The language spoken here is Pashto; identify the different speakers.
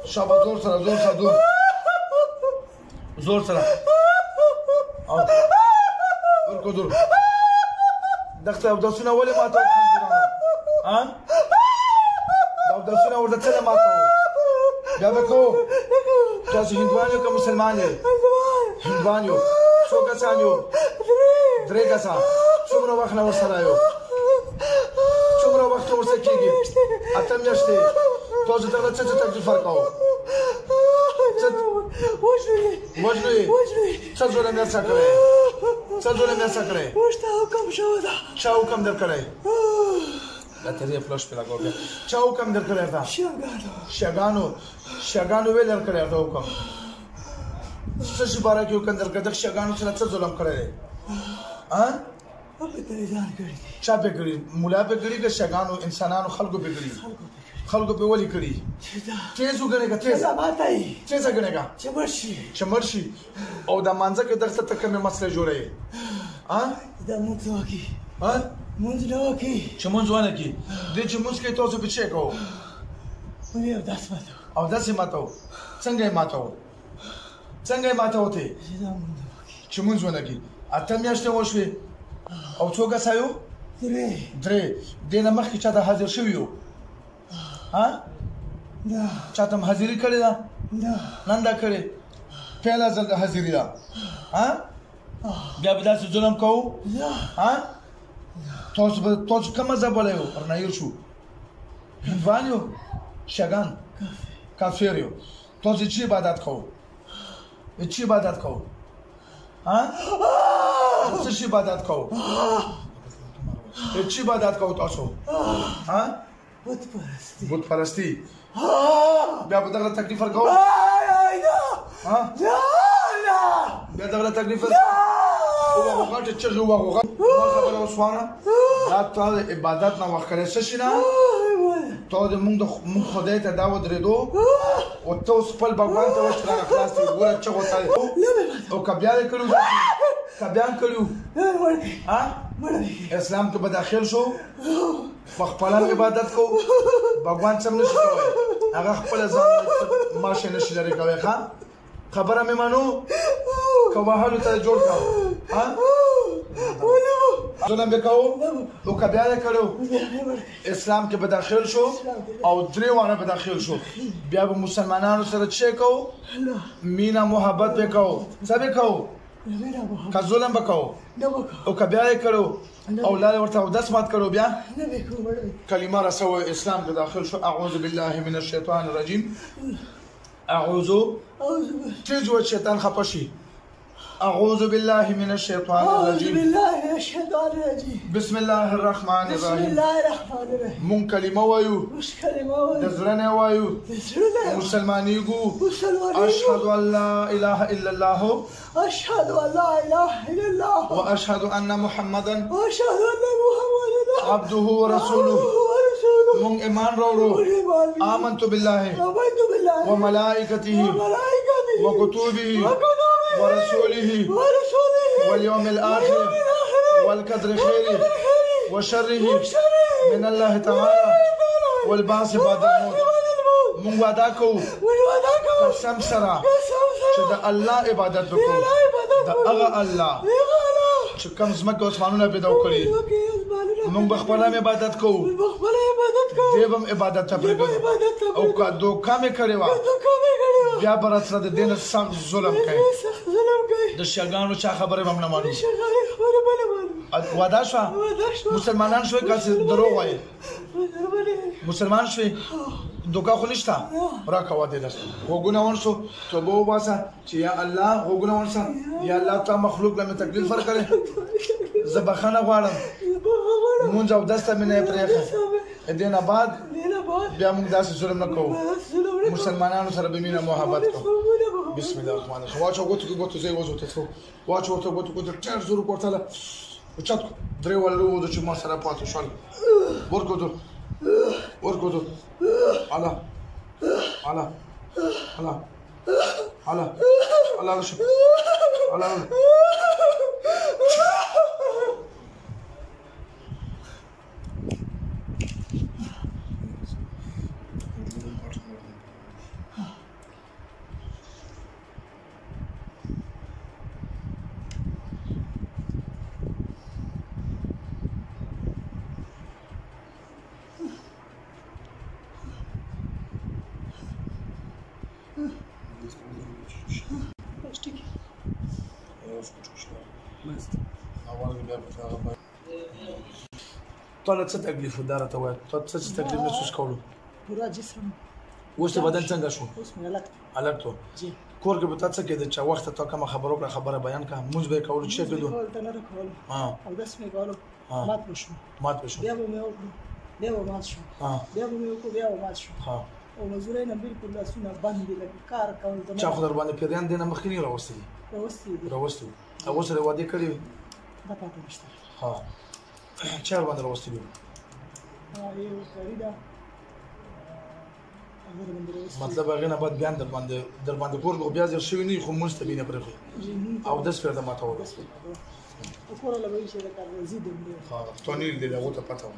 Speaker 1: شابه زور سره دور زور سره ورکو دور دغه اوداسونه ولې ماته ها دا اوداسونه ورته څه ماته بیا به کو تاسو هندوان یو که مسلمان یې هندوان یو څو کسان یو درې کسان څومره وخت نه ورسره یو څومره وخت ورسره کېږي اته میاشتې تاسو دغه څه تکلیف ورکاو وژنو یې څه ظلم یې څه کړی څه ظلم یې څه کړی
Speaker 2: ورته حکم شوی ده
Speaker 1: چا حکم در کړی دا ترې فلش په لګاو بیا چا حکم در کړی ده شیګانو ویل در کړی ده حکم څه شي باره کې حکم در کړی ده شیګانو سره څه ظلم کړی دی چا پې کړي مولا پې کړي که شیګانو انسانانو خلکو پې کړي خلکو په ولي کړی تیز وګڼه تیز
Speaker 2: ماتای
Speaker 1: تیز وګڼه چې مرشي او د مانځه کې درته تکمه مسله جوړه ها
Speaker 2: دا موږ وکی
Speaker 1: ها
Speaker 2: موږ نه وکی
Speaker 1: چې موږ ونه کی د چې موږ کې تاسو په چیک او
Speaker 2: یو داس ماتو
Speaker 1: او داسې ماتو څنګه ماتو ته چې موږ ونه کی اته میاشتې وشوي او څوک سایو درې دینه مخکې چا ته حاضر شوی یو ها
Speaker 2: دا
Speaker 1: چاته حاضری کړی دا نن دا کړی پهلا ځل حاضری دا ها بیا به تاسو ظلم کوو ها تاسو کوم ځای بولایو ورنایو شو هندوانیو شګان کافریو تاسو چې عبادت کوو ها څه شي عبادت کوو چې عبادت کوو تاسو ها بت پرستی بیا به دغه تکلیف ورکوو ها بیا دغه تکلیف وغوغاټه چغې وغوغاټ ما خبره وسوانه دا تا د عبادت نه وخت کړی څه شي نه تا د مونږ خدای ته دا ودرېدو او ته اوس خپل بګوان ته وشت رانه خلاص دي ګوره چغو ته او که بیا یې کړو ها اسلام کې به داخل شو په خپله عبادت کو بګوان څه نشي کولی هغه خپله ځان ماشه نشي لرې کوی ښه خبره مې منو که وهلو ته جوړ کړو ظلم به کوو او که بیا یې کړو اسلام کې به داخل شو او درې وانه به داخل شو بیا به مسلمانانو سره څه کوو مینه محبت به کوو څه به کوو که ظلم به کوو او که بیا یې کړو او لاله ورته اودس مات کړو بیا کلمه رسوه اسلام کې داخل شو اعوذ بالله من الشیطان الرجیم اعوذ تیز و شیطان خفه شي أعوذ بالله من الشيطان الرجيم بسم الله الرحمن الرحيم من كلمة ويو دزرنا ويو مسلمانيقو أشهد أن لا إله إلا الله وأشهد أن محمدا عبده ورسوله من إيمان رورو آمنت بالله وملائكته وكتبه ورسوله واليوم الآخر والقدر خيره وشره من الله تعالى والبعث بعد الموت من وعداكو قسم سرا چې د الله عبادت وکړو د هغه الله چې کوم ځمکه اسمانونه پیدا کړی موږ بخپله عبادت کوو دیو هم عبادت ته پرېږدو او که دوکه مې کړې وه بیا به راسره د دې نه سخت ظلم کوي د شیګانو چا خبرې به هم نه مانو وعده شوه مسلمانان شوئ که دروغ وایې مسلمان شوئ دوکه خو نشته راکه وعدې درس غوږونه ونیسو توبه وباسه چې یا الله غوږونه ونیسه یا الله تا مخلوق له مې تکلیف ورکړې زه بخښنه غواړم مونځ اودس ته مې نه یې پرېښی دې نه بعد بیا موږ داسې ظلم نه کوو مسلمانانو سره به مینه محبت کوو بسم الله الرحمن الرحیم واچو ګوتو ځای وځو ته واچو ورته ګوتو ټیر زور ورتله اوچت درې ولرو وځو چې ما سره پاتې شول ورګوتو الله اول بیا په هغه ته څه تکلیف ودار ته وای ته څه تکلیف محسوس کولو
Speaker 2: پورا جسم
Speaker 1: اوس بدن څنګه شو
Speaker 2: اوس مې
Speaker 1: الګ ته
Speaker 2: جی
Speaker 1: کور کې به تاسو کې د چا وخت ته کوم خبرو کړه خبره بیان کا موږ به کول چې کېدو
Speaker 2: او داس مې کولو مات بشو بیا به مې وکړو بیا به مات شو بیا به مې وکړو بیا به مات شو او مزورې نه بالکل لاسونه باندې لکه کار کول ته
Speaker 1: چا خو در باندې پیریان دینه مخکینی راوستي او سره واده کړی
Speaker 2: دا پاتې نشته
Speaker 1: چا باندې راوستي
Speaker 2: یو کړی دا
Speaker 1: مطلب هغه نه بعد بیان در باندې کور بیا ځل شوی نه خو مستبینه پرې او داس پیدا ماته و
Speaker 2: کور له وی چې دا کار زیدم
Speaker 1: تونیل دی هغه ته پته و